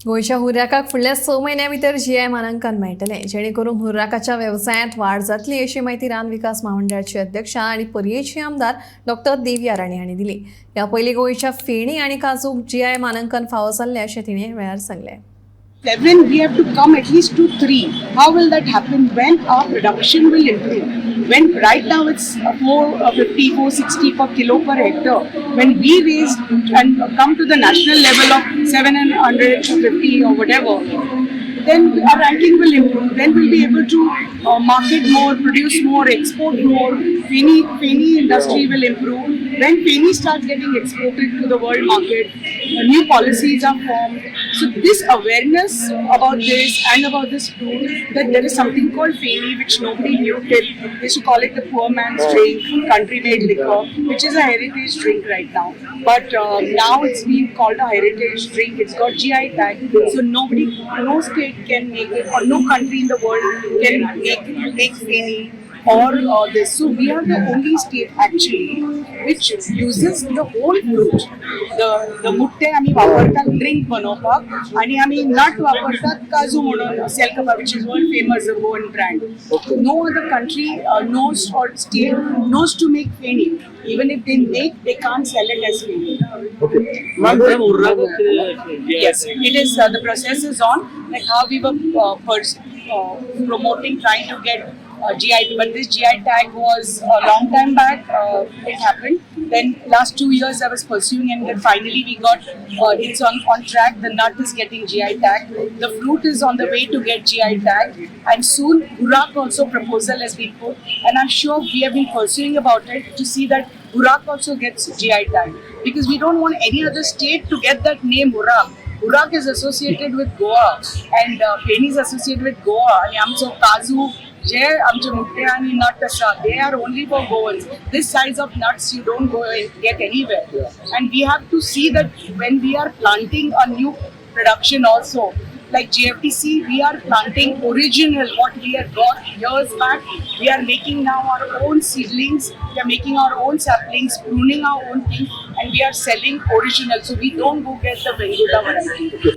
गोंयच्या हुर्राकाक फुडल्या 6 म्हयन्यां भितर जीआय मानांकन मेळटलें, जेणे करून हुर्राकाच्या वेवसायांत वाड जातली अशी माहिती रान विकास महामंडळाचे अध्यक्ष आनी पर्येचे आमदार डॉ. देविया राणे हांणी दिली. ह्या पयलीं गोंयच्या फेणी आनी काजूक जीआय मानांकन फावो जाल्लें अशें तिणें वेळार सांगलें. 7 we have to come at least to 3. How will that happen? When our production will improve? When right now it's 450, 460 per kilo per hectare. When we raise and come to the national level of 750 or whatever, then our ranking will improve. Then we'll be able to market more, produce more, export more. Feni industry will improve. When Feni starts getting exported to the world market, new policies are formed. So this awareness about this and about this fruit, that there is something called Feni which nobody knew till. They used to call it the poor man's drink, country-made liquor, which is a heritage drink right now. But now it's being called a heritage drink. It's got GI tag. So nobody, no state can make it, or no country in the world can make Feni or this. So we are the only state actually which uses the whole fruit. The mutte आम्ही वापरतात drink बनवपाक आणि आम्ही नट वापरतात काजू म्हणून cell करपाक, which is world famous, a Goan brand. No other country knows or state knows to make Feni. Even if they make, they can't sell it as Feni. Yes, it is. The process is on. Like how we were promoting, trying to get GI, but this GI tag was a long time back. It happened. Then last 2 years I was pursuing, and then finally we got it's on track. The nut is getting GI tag. The fruit is on the way to get GI tag, and soon Hurak also proposal has been put, and I'm sure we have been pursuing about it to see that Hurak also gets GI tag, because we don't want any other state to get that name Hurak. Hurak is associated with Goa, and Feni is associated with Goa. And amcho kazu, je amche mutte ani nut asa, they are only for Goans. This size of nuts you don't go and get anywhere. And we have to see that when we are planting a new production also, like GFTC, we are planting original, what we had got years back. We are making now our own seedlings, we are making our own saplings, pruning our own things, and we are selling original. So we don't go get the Benguda variety.